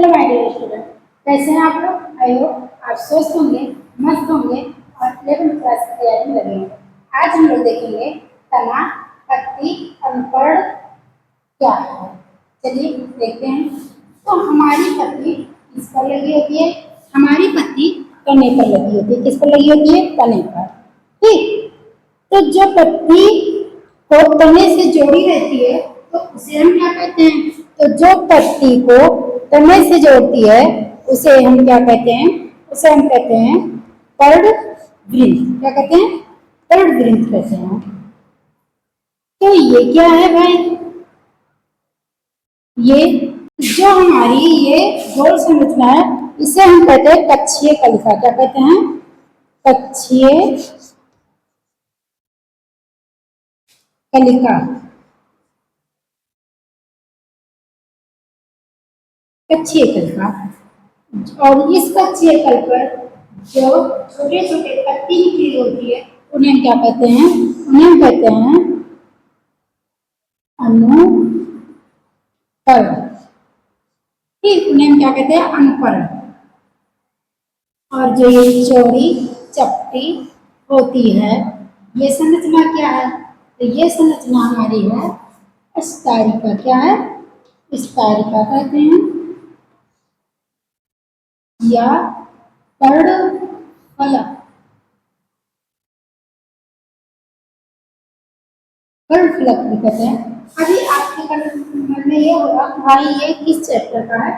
Hello my dear student, कैसे हैं आप लोग? आई होप आप स्वस्थ होंगे, मस्त होंगे और 11th क्लास की तैयारी में लगे होंगे। आज हम लोग देखेंगे तना, पत्ती, अंकुरण क्या है। चलिए देखते हैं। तो हमारी पत्ती किस पर लगी होती है? हमारी पत्ती तने पर लगी होती है। किस पर लगी होती है? तने पर। ठीक। तो जो पत्ती को तने से जोड़ी रहती है तो उसे हम क्या कहते हैं? तो जो पत्ती को तने से जोड़ती है उसे हम क्या कहते हैं? उसे हम कहते हैं पर्णवृंत। क्या कहते हैं? पर्णवृंत कहते हैं। तो ये क्या है भाई? ये जो हमारी ये गोल संरचना है इसे हम कहते हैं कक्षीय कलिका। क्या कहते हैं? कक्षीय कलिका। कक्षीय कलिका। और इस कक्षीय कल पर जो छोटे छोटे पत्ती निकली होती है उन्हें हम क्या कहते हैं? उन्हें हम कहते हैं अनुपर्ण। ठीक, उन्हें हम क्या कहते हैं? अनुपर्ण। और जो ये चौड़ी चपटी होती है ये संरचना क्या है? तो ये संरचना हमारी है स्तरिका। क्या है? स्तरिका कहते हैं या पर्णफलक। पर्णफलक भी कहते हैं। अभी आपके मन में ये होगा कि भाई ये किस चैप्टर का है?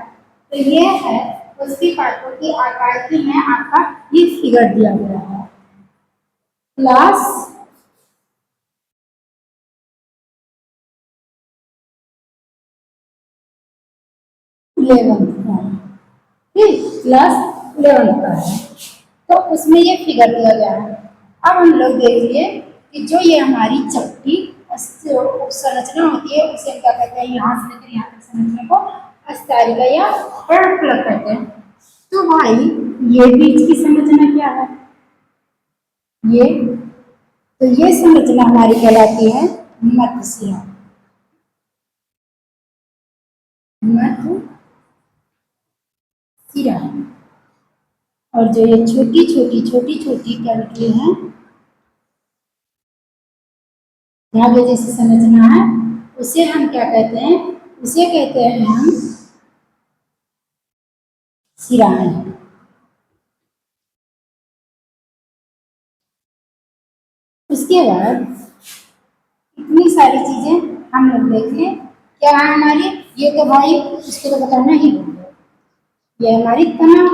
तो ये है उसकी पाठों की आकृति में आपका ये फिगर दिया गया है। क्लास 11th का है। ठीक, क्लास 11th का है। तो उसमें ये फिगर दिया गया है। अब हम लोग देखिए कि जो ये हमारी चपटी संरचना होती है उसे हम क्या कहते हैं? यहाँ से लेकर यहाँ तक संरचना को स्तरिका या पर्णफलक कहते हैं। तो भाई ये बीच की संरचना क्या है? ये तो ये संरचना हमारी कहलाती है मध्यशिरा। मध्यशिरा। और जो ये छोटी छोटी क्या निकली है धागे जैसी संरचना है उसे हम क्या कहते हैं? उसे कहते हैं हम शिराएं। उसके बाद इतनी सारी चीजें हम लोग देखें क्या है हमारी। ये तो भाई इसको तो बताना ही होगा। ये हमारी तना।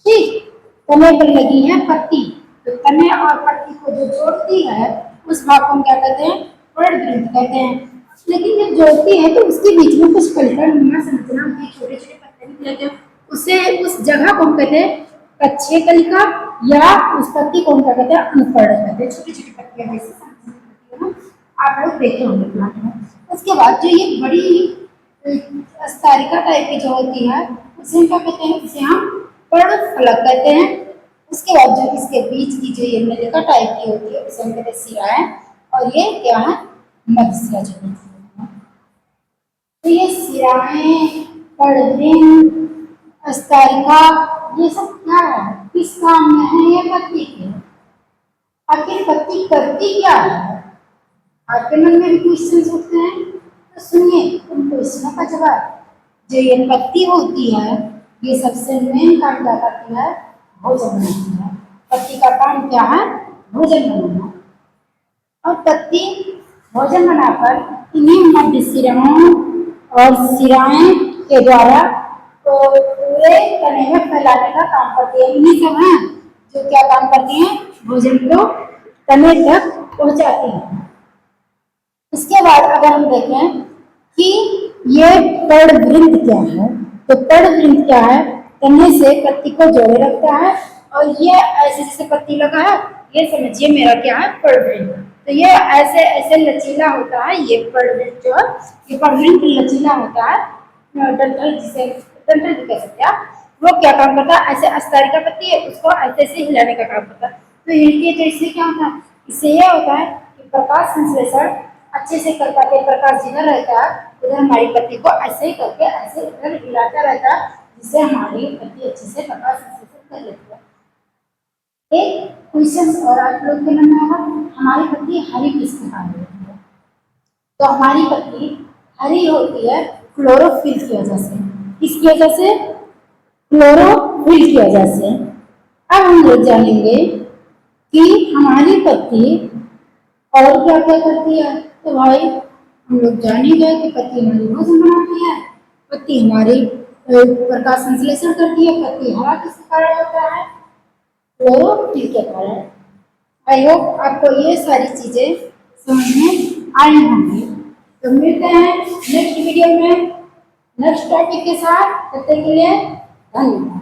ठीक, तने पर लगी है पत्ती। तो तने और पत्ती को जो जोड़ती है उस भाग को हम क्या कहते हैं? पर्णवृंत कहते हैं। लेकिन जब जोड़ती है तो उसके बीच में कुछ कलिका नुमा संरचना होती है, छोटे छोटे पत्ते निकले थे, उसे उस जगह को हम कहते हैं कक्षीय कलिका या उस पत्ती को हम क्या कहते हैं? अनुपर्ण कहते हैं। छोटी छोटी पत्तियां जैसे संरचना है आप लोग देखे होंगे प्लांट में। उसके बाद जो ये बड़ी स्तरिका टाइप की जो होती है उसे हम क्या कहते हैं? उसे हम पर्णफलक कहते हैं। उसके बाद जो इसके बीच की जो ये नलिका टाइप की होती है उसे हम कहते हैं शिराएं। और ये क्या है? मध्यशिरा जो होती है। तो ये शिराएं, पर्णवृंत, स्तरिका ये सब क्या है? किस काम में है ये पत्ती के? आखिर पत्ती करती क्या है? आपके मन में भी क्वेश्चन उठते हैं तो सुनिए उन क्वेश्चनों का जवाब। जो ये पत्ती होती है ये सबसे मेन काम क्या करती है? भोजन बनाती है। पत्ती का काम क्या है? भोजन बनाना। और पत्ती भोजन बनाकर इन्हीं मध्यशिराओं और शिराएं के द्वारा तो पूरे तने में फैलाने का काम करती है। इन्हीं सब हैं जो क्या काम करती हैं? भोजन को तने तक पहुंचाती हैं। इसके बाद अगर हम देखें कि ये पर्णवृंत क्या है तो पर्णवृंत क्या है? तने से पत्ती को जोड़े रखता है। और ये ऐसे जैसे पत्ती लगा है ये समझिए मेरा क्या है? पर्णवृंत। तो ये ऐसे ऐसे लचीला होता है। ये पर्णवृंत जो है ये पर्णवृंत लचीला होता है। डंठल जिसे डंठल भी कह सकते हैं आप। वो क्या काम करता है? ऐसे स्तरिका पत्ती है उसको ऐसे ऐसे हिलाने का काम करता है। तो हिलती है तो इससे क्या होता है? इससे यह होता है कि प्रकाश संश्लेषण अच्छे से कर पाते। प्रकाश जिधर रहता है उधर हमारी पत्ती को ऐसे ही करके ऐसे इधर हिलाता रहता है, जिससे हमारी पत्ती अच्छे से प्रकाश संश्लेषण कर लेती है। एक क्वेश्चन और आप लोग के मन में होगा, हमारी पत्ती हरी किस प्रकार होती है? तो हमारी पत्ती हरी होती है क्लोरोफिल की वजह से। किसकी वजह से? क्लोरोफिल की वजह से। अब हम लोग जानेंगे कि हमारी पत्ती और क्या क्या करती है। तो भाई हम लोग जानेंगे कि पत्ती हमारी भोजन बनाती है, पत्ती हमारी प्रकाश संश्लेषण करती है, पत्ती हरा किसके कारण होता है? क्लोरोफिल के कारण। आई होप आपको ये सारी चीजें समझ में आई होंगी। तो मिलते हैं नेक्स्ट वीडियो में नेक्स्ट टॉपिक के साथ। तब तक के लिए धन्यवाद।